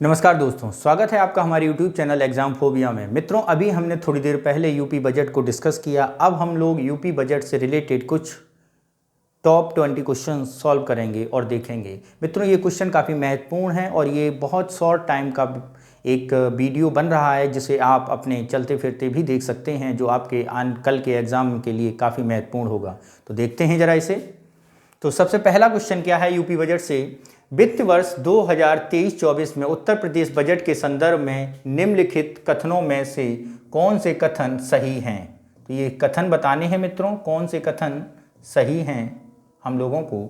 नमस्कार दोस्तों, स्वागत है आपका हमारे YouTube चैनल एग्जाम फोबिया में। मित्रों, अभी हमने थोड़ी देर पहले यूपी बजट को डिस्कस किया। अब हम लोग यूपी बजट से रिलेटेड कुछ टॉप 20 क्वेश्चन सॉल्व करेंगे और देखेंगे। मित्रों, ये क्वेश्चन काफ़ी महत्वपूर्ण है और ये बहुत शॉर्ट टाइम का एक वीडियो बन रहा है जिसे आप अपने चलते फिरते भी देख सकते हैं, जो आपके कल के एग्ज़ाम के लिए काफ़ी महत्वपूर्ण होगा। तो देखते हैं ज़रा इसे। तो सबसे पहला क्वेश्चन क्या है यूपी बजट से, वित्त वर्ष 2023-24 में उत्तर प्रदेश बजट के संदर्भ में निम्नलिखित कथनों में से कौन से कथन सही हैं। तो ये कथन बताने हैं मित्रों, कौन से कथन सही हैं हम लोगों को।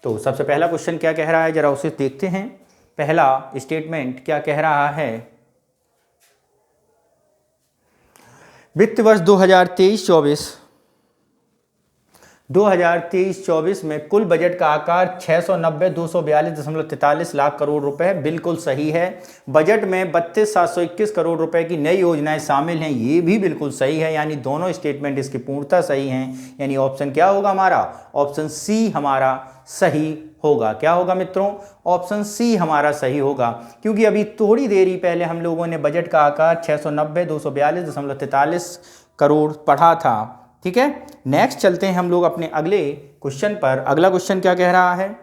तो सबसे पहला क्वेश्चन क्या कह रहा है, जरा उसे देखते हैं। पहला स्टेटमेंट क्या कह रहा है, वित्त वर्ष 2023-24 में कुल बजट का आकार 690,242.43 लाख करोड़ रुपए बिल्कुल सही है। बजट में 32,721 करोड़ रुपए की नई योजनाएं शामिल हैं, ये भी बिल्कुल सही है। यानी दोनों स्टेटमेंट इसकी पूर्णतः सही हैं। यानी ऑप्शन क्या होगा हमारा, ऑप्शन सी हमारा सही होगा। क्या होगा मित्रों, ऑप्शन सी हमारा सही होगा, क्योंकि अभी थोड़ी देर ही पहले हम लोगों ने बजट का आकार 690,242.43 करोड़ पढ़ा था। ठीक है, नेक्स्ट चलते हैं हम लोग अपने अगले क्वेश्चन पर। अगला क्वेश्चन क्या कह रहा है,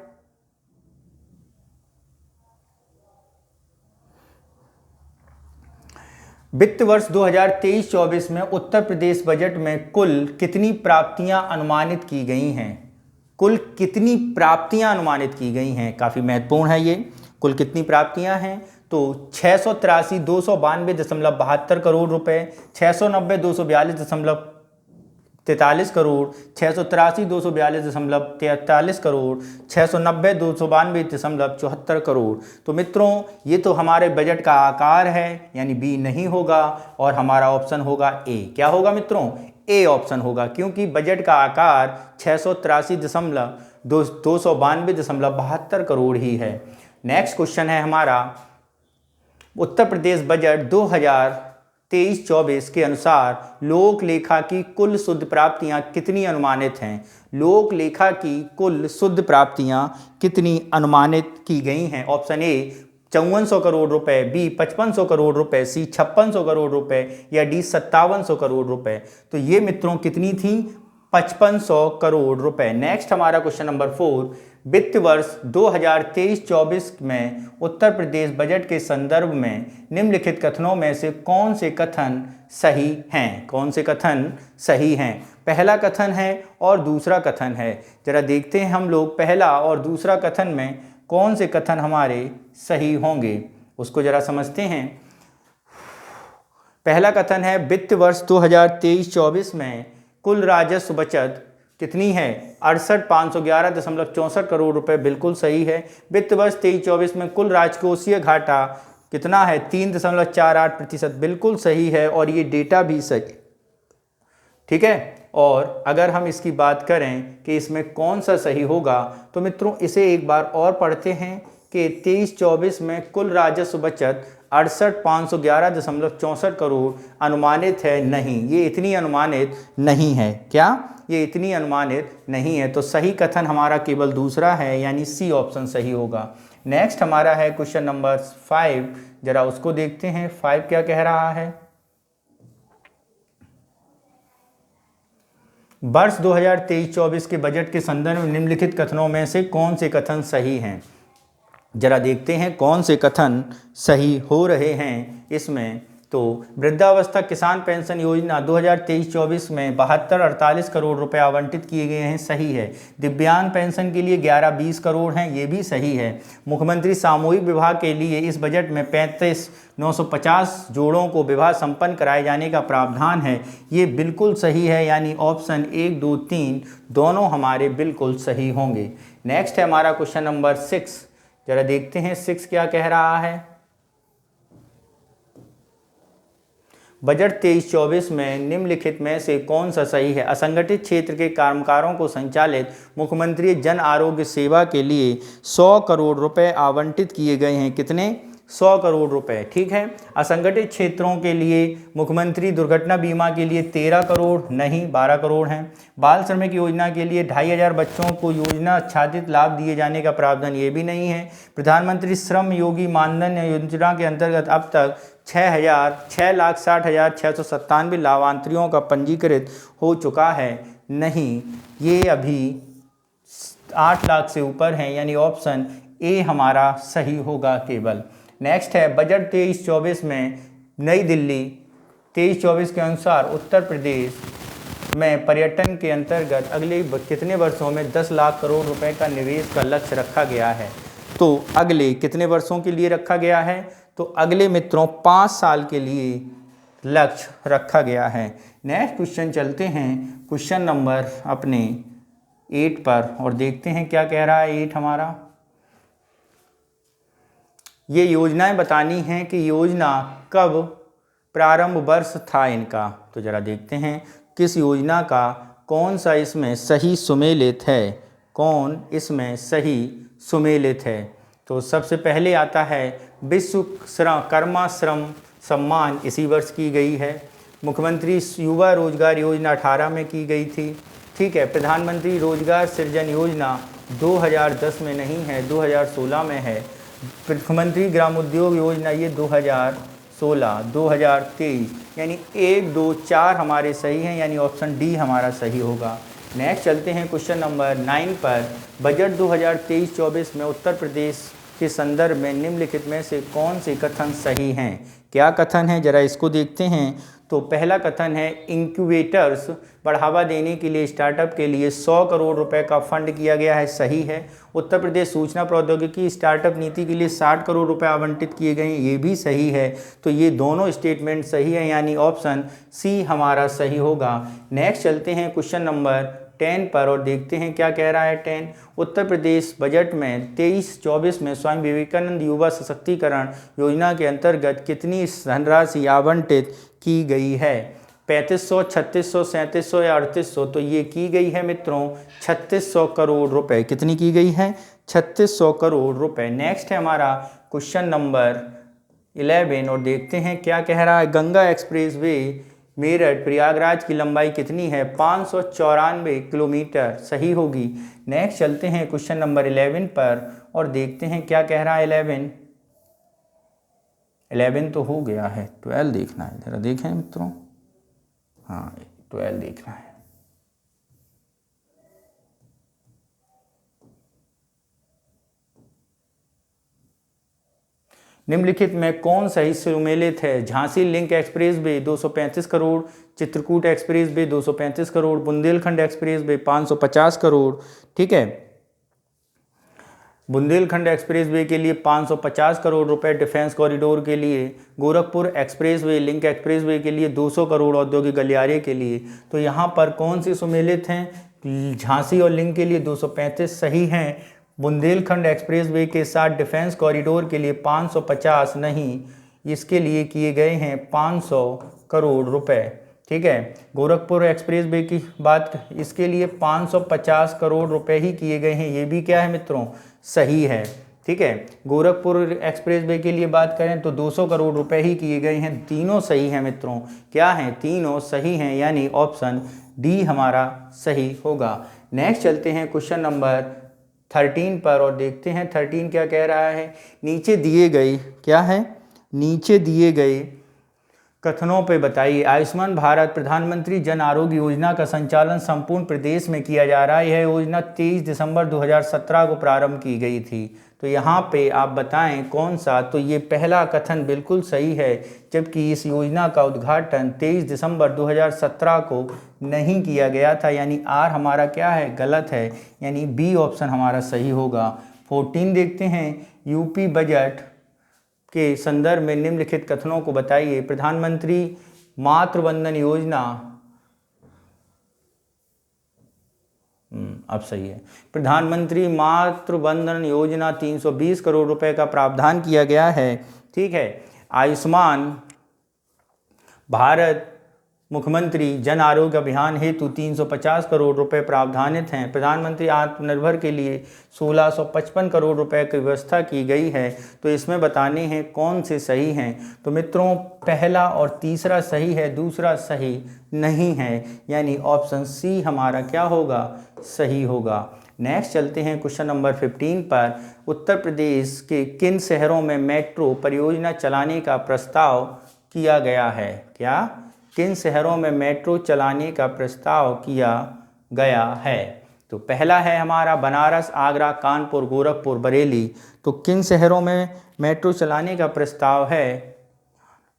वित्त वर्ष 2023-24 में उत्तर प्रदेश बजट में कुल कितनी प्राप्तियां अनुमानित की गई हैं। कुल कितनी प्राप्तियां अनुमानित की गई हैं, काफ़ी महत्वपूर्ण है ये। कुल कितनी प्राप्तियां हैं, तो 683,292.72 करोड़ रुपए, 690,242.43 करोड़, 683,242.43 करोड़, 690,292.74 करोड़। तो मित्रों, ये तो हमारे बजट का आकार है, यानी बी नहीं होगा और हमारा ऑप्शन होगा ए। क्या होगा मित्रों, ए ऑप्शन होगा, क्योंकि बजट का आकार 683,292.72 करोड़ ही है। नेक्स्ट क्वेश्चन है हमारा, उत्तर प्रदेश बजट 2023-24 के अनुसार लोक लेखा की कुल शुद्ध प्राप्तियां कितनी अनुमानित हैं। लोक लेखा की कुल शुद्ध प्राप्तियां कितनी अनुमानित की गई हैं। ऑप्शन ए 5400 करोड़ रुपए, बी 5500 करोड़ रुपए, सी 5600 करोड़ रुपए या डी 5700 करोड़ रुपए। तो ये मित्रों कितनी थी, 5500 करोड़ रुपए। नेक्स्ट हमारा क्वेश्चन नंबर 4, वित्त वर्ष 2023-24 में उत्तर प्रदेश बजट के संदर्भ में निम्नलिखित कथनों में से कौन से कथन सही हैं। कौन से कथन सही हैं, पहला कथन है और दूसरा कथन है। जरा देखते हैं हम लोग पहला और दूसरा कथन में कौन से कथन हमारे सही होंगे, उसको जरा समझते हैं। पहला कथन है, वित्त वर्ष 2023-24 में कुल राजस्व बचत कितनी है, 68,511.64 करोड़ रुपए, बिल्कुल सही है। वित्त वर्ष 23-24 में कुल राजकोषीय घाटा कितना है, 3.48%, बिल्कुल सही है और ये डेटा भी सही। ठीक है, और अगर हम इसकी बात करें कि इसमें कौन सा सही होगा, तो मित्रों इसे एक बार और पढ़ते हैं कि 23-24 में कुल राजस्व बचत 68,511.64 करोड़ अनुमानित है, नहीं, ये इतनी अनुमानित नहीं है। क्या, ये इतनी अनुमानित नहीं है। तो सही कथन हमारा केवल दूसरा है, यानी सी ऑप्शन सही होगा। नेक्स्ट हमारा है क्वेश्चन नंबर 5, जरा उसको देखते हैं। 5 क्या कह रहा है, वर्ष 2023-24 के बजट के संदर्भ में निम्नलिखित कथनों में से कौन से कथन सही हैं। जरा देखते हैं कौन से कथन सही हो रहे हैं इसमें। तो वृद्धावस्था किसान पेंशन योजना 2023-24 में 7248 करोड़ रुपए आवंटित किए गए हैं, सही है। दिव्यांग पेंशन के लिए 1120 करोड़ हैं, ये भी सही है। मुख्यमंत्री सामूहिक विवाह के लिए इस बजट में 35,950 जोड़ों को विवाह संपन्न कराए जाने का प्रावधान है, ये बिल्कुल सही है। यानी ऑप्शन 1, 2, 3 दोनों हमारे बिल्कुल सही होंगे। नेक्स्ट है हमारा क्वेश्चन नंबर 6, जरा देखते हैं 6 क्या कह रहा है। बजट 23-24 में निम्नलिखित में से कौन सा सही है। असंगठित क्षेत्र के कर्मकारों को संचालित मुख्यमंत्री जन आरोग्य सेवा के लिए 100 करोड़ रुपए आवंटित किए गए हैं। कितने, 100 करोड़ रुपए। ठीक है। असंगठित क्षेत्रों के लिए मुख्यमंत्री दुर्घटना बीमा के लिए 13 करोड़ नहीं 12 करोड़ हैं। बाल श्रमिक योजना के लिए 2500 बच्चों को योजना आच्छादित लाभ दिए जाने का प्रावधान ये भी नहीं है। प्रधानमंत्री श्रम योगी मानधन योजना के अंतर्गत अब तक 6,60,697 लाभार्थियों का पंजीकृत हो चुका है नहीं, ये अभी 8 लाख से ऊपर हैं, यानी ऑप्शन ए हमारा सही होगा केवल। नेक्स्ट है बजट 23-24 में नई दिल्ली 23-24 के अनुसार उत्तर प्रदेश में पर्यटन के अंतर्गत अगले कितने वर्षों में 10 लाख करोड़ रुपए का निवेश का लक्ष्य रखा गया है। तो अगले कितने वर्षों के लिए रखा गया है, तो अगले मित्रों 5 साल के लिए लक्ष्य रखा गया है। नेक्स्ट क्वेश्चन चलते हैं क्वेश्चन नंबर अपने 8 पर और देखते हैं क्या कह रहा है 8 हमारा। ये योजनाएं बतानी हैं कि योजना कब प्रारंभ वर्ष था इनका, तो जरा देखते हैं किस योजना का कौन सा इसमें सही सुमेलित है, कौन इसमें सही सुमेलित है। तो सबसे पहले आता है विश्वकर्मा श्रम सम्मान, इसी वर्ष की गई है। मुख्यमंत्री युवा रोजगार योजना 18 में की गई थी। ठीक है। प्रधानमंत्री रोजगार सृजन योजना 2010 में नहीं है, 2016 में है। मुख्यमंत्री ग्रामोद्योग योजना ये 2016, 2023, यानी 1, 2, 4 हमारे सही हैं, यानी ऑप्शन डी हमारा सही होगा। नेक्स्ट चलते हैं क्वेश्चन नंबर 9 पर। बजट 2023-24 में उत्तर प्रदेश के संदर्भ में निम्नलिखित में से कौन से कथन सही हैं। क्या कथन है जरा इसको देखते हैं। तो पहला कथन है इंक्यूबेटर्स बढ़ावा देने के लिए स्टार्टअप के लिए 100 करोड़ रुपए का फंड किया गया है, सही है। उत्तर प्रदेश सूचना प्रौद्योगिकी स्टार्टअप नीति के लिए 60 करोड़ रुपए आवंटित किए गए हैं, ये भी सही है। तो ये दोनों स्टेटमेंट सही है, यानी ऑप्शन सी हमारा सही होगा। नेक्स्ट चलते हैं क्वेश्चन नंबर 10 पर और देखते हैं क्या कह रहा है 10। उत्तर प्रदेश बजट में 23-24 में स्वामी विवेकानंद युवा सशक्तिकरण योजना के अंतर्गत कितनी धनराशि आवंटित की गई है। 3500, 3600, 3700 या 3800। तो ये की गई है मित्रों 3600 करोड़ रुपए। कितनी की गई है? 3600 करोड़ रुपए। नेक्स्ट है हमारा क्वेश्चन नंबर 11 और देखते हैं क्या कह रहा है। गंगा एक्सप्रेस वे मेरठ प्रयागराज की लंबाई कितनी है? 594 किलोमीटर, सही होगी। नेक्स्ट चलते हैं क्वेश्चन नंबर 11 पर और देखते हैं क्या कह रहा है 11 तो हो गया है, 12 देखना है, जरा देखें मित्रों। हाँ 12 देखना है। निम्नलिखित में कौन सही सुमेलित है? Jhansi link express way 235 crore, Chitrakoot express way 235 crore, Bundelkhand express way 550 crore. ठीक है। बुंदेलखंड एक्सप्रेस वे के लिए 550 करोड़ रुपए डिफेंस कॉरिडोर के लिए, Gorakhpur express way link express way के लिए 200 करोड़ औद्योगिक गलियारे के लिए। तो यहाँ पर कौन सी सुमेलित हैं? झांसी और लिंक के लिए 235 सही हैं। बुंदेलखंड एक्सप्रेस वे के साथ डिफेंस कॉरिडोर के लिए 550 नहीं, इसके लिए किए गए हैं 500 करोड़ रुपए। ठीक है। गोरखपुर एक्सप्रेस वे की बात, इसके लिए 550 करोड़ रुपए ही किए गए हैं, ये भी क्या है मित्रों? सही है। ठीक है। गोरखपुर एक्सप्रेस वे के लिए बात करें तो 200 करोड़ रुपए ही किए गए हैं। तीनों सही हैं मित्रों। क्या हैं? तीनों सही हैं, यानी ऑप्शन डी हमारा सही होगा। नेक्स्ट चलते हैं क्वेश्चन नंबर 13 पर और देखते हैं 13 क्या कह रहा है। नीचे दिए गए क्या है? नीचे दिए गए कथनों पे बताइए। आयुष्मान भारत प्रधानमंत्री जन आरोग्य योजना का संचालन संपूर्ण प्रदेश में किया जा रहा है। यह योजना 23 दिसंबर 2017 को प्रारंभ की गई थी। तो यहाँ पे आप बताएं कौन सा। तो ये पहला कथन बिल्कुल सही है, जबकि इस योजना का उद्घाटन 23 दिसंबर 2017 को नहीं किया गया था, यानी आर हमारा क्या है? गलत है, यानी बी ऑप्शन हमारा सही होगा। 14 देखते हैं। यूपी बजट के संदर्भ में निम्नलिखित कथनों को बताइए। प्रधानमंत्री मातृवंदन योजना, अब सही है। प्रधानमंत्री मातृवंदन योजना 320 करोड़ रुपए का प्रावधान किया गया है। ठीक है। आयुष्मान भारत मुख्यमंत्री जन आरोग्य अभियान हेतु 350 करोड़ रुपए प्रावधानित हैं। प्रधानमंत्री आत्मनिर्भर के लिए 1655 करोड़ रुपए की व्यवस्था की गई है। तो इसमें बताने हैं कौन से सही हैं। तो मित्रों पहला और तीसरा सही है, दूसरा सही नहीं है, यानी ऑप्शन सी हमारा क्या होगा, सही होगा। नेक्स्ट चलते हैं क्वेश्चन नंबर 15 पर। उत्तर प्रदेश के किन शहरों में मेट्रो परियोजना चलाने का प्रस्ताव किया गया है? क्या किन शहरों में मेट्रो चलाने का प्रस्ताव किया गया है? तो पहला है हमारा बनारस, आगरा, कानपुर, गोरखपुर, बरेली। तो किन शहरों में मेट्रो चलाने का प्रस्ताव है?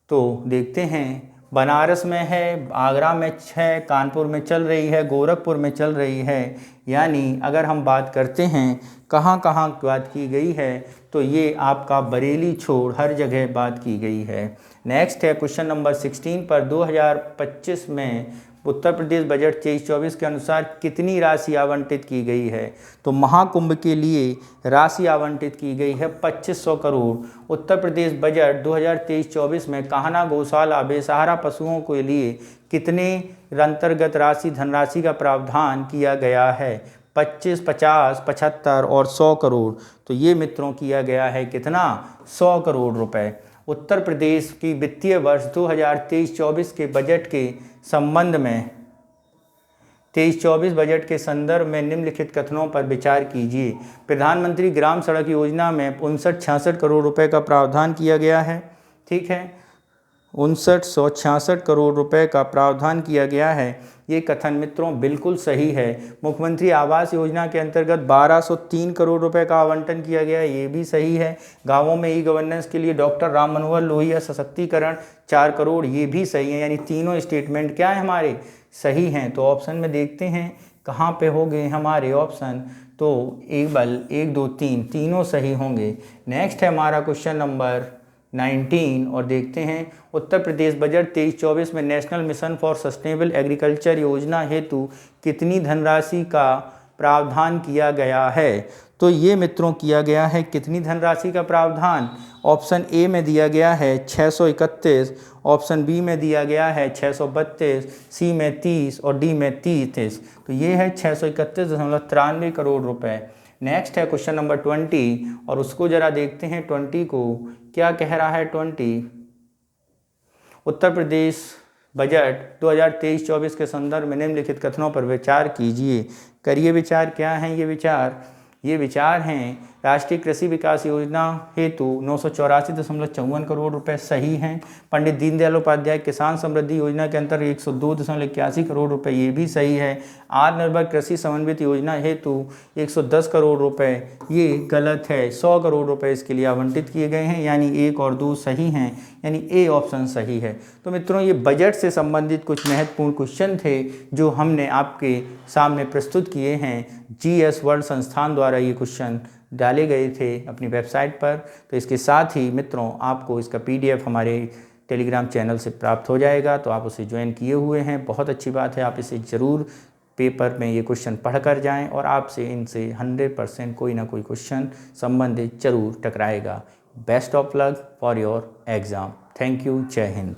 तो देखते हैं, बनारस में है, आगरा में है, कानपुर में चल रही है, गोरखपुर में चल रही है। यानी अगर हम बात करते हैं कहाँ कहाँ बात की गई है, तो ये आपका बरेली छोड़ हर जगह बात की गई है। नेक्स्ट है क्वेश्चन नंबर 16 पर। 2025 में उत्तर प्रदेश बजट 23-24 के अनुसार कितनी राशि आवंटित की गई है? तो महाकुंभ के लिए राशि आवंटित की गई है 2500 करोड़। उत्तर प्रदेश बजट 2023-24 में कान्हा गौशाला बेसहारा पशुओं के लिए कितने अंतर्गत धनराशि का प्रावधान किया गया है? 25, 50, 75 और 100 करोड़। तो ये मित्रों किया गया है कितना, 100 करोड़ रुपए। उत्तर प्रदेश की वित्तीय वर्ष 2023-24 के बजट के संबंध में 23-24 बजट के संदर्भ में निम्नलिखित कथनों पर विचार कीजिए। प्रधानमंत्री ग्राम सड़क योजना में 5966 करोड़ रुपए का प्रावधान किया गया है। ठीक है, 5966 करोड़ रुपए का प्रावधान किया गया है। ये कथन मित्रों बिल्कुल सही है। मुख्यमंत्री आवास योजना के अंतर्गत 1203 करोड़ रुपए का आवंटन किया गया है, ये भी सही है। गांवों में ई गवर्नेंस के लिए डॉक्टर राम मनोहर लोहिया सशक्तिकरण 4 करोड़, ये भी सही है। यानी तीनों स्टेटमेंट क्या है हमारे, सही हैं। तो ऑप्शन में देखते हैं कहाँ पे हो गए हमारे ऑप्शन। तो 1, 2, 3 तीनों सही होंगे। नेक्स्ट है हमारा क्वेश्चन नंबर 19 और देखते हैं उत्तर प्रदेश बजट 23-24 में national mission for sustainable agriculture योजना हेतु कितनी धनराशि का प्रावधान किया गया है? तो ये मित्रों किया गया है कितनी धनराशि का प्रावधान? ऑप्शन ए में दिया गया है 631, ऑप्शन बी में दिया गया है 632, सी में 30 और डी में 33। तो ये है 631.93 करोड़ रुपए। नेक्स्ट है क्वेश्चन नंबर 20 और उसको जरा देखते हैं 20 को क्या कह रहा है। 20 उत्तर प्रदेश बजट 2023-24 के संदर्भ में निम्नलिखित कथनों पर विचार कीजिए। करिए विचार। क्या हैं ये विचार? ये विचार हैं राष्ट्रीय कृषि विकास योजना हेतु 984.54 करोड़ रुपए सही हैं। पंडित दीनदयाल उपाध्याय किसान समृद्धि योजना के अंतर्गत 102.81 करोड़ रुपए, ये भी सही है। आत्मनिर्भर कृषि समन्वित योजना हेतु 110 करोड़ रुपए, ये गलत है। 100 करोड़ रुपए इसके लिए आवंटित किए गए हैं, यानी 1 और 2 सही हैं, यानी ए ऑप्शन सही है। तो मित्रों ये बजट से संबंधित कुछ महत्वपूर्ण क्वेश्चन थे जो हमने आपके सामने प्रस्तुत किए हैं। GS वर्ल्ड संस्थान द्वारा ये क्वेश्चन डाले गए थे अपनी वेबसाइट पर। तो इसके साथ ही मित्रों आपको इसका PDF हमारे टेलीग्राम चैनल से प्राप्त हो जाएगा, तो आप उसे ज्वाइन किए हुए हैं, बहुत अच्छी बात है। आप इसे ज़रूर पेपर में ये क्वेश्चन पढ़ कर जाएँ और आपसे इनसे 100% कोई ना कोई क्वेश्चन संबंधित जरूर टकराएगा। Best of luck for your exam. Thank you. जय हिंद।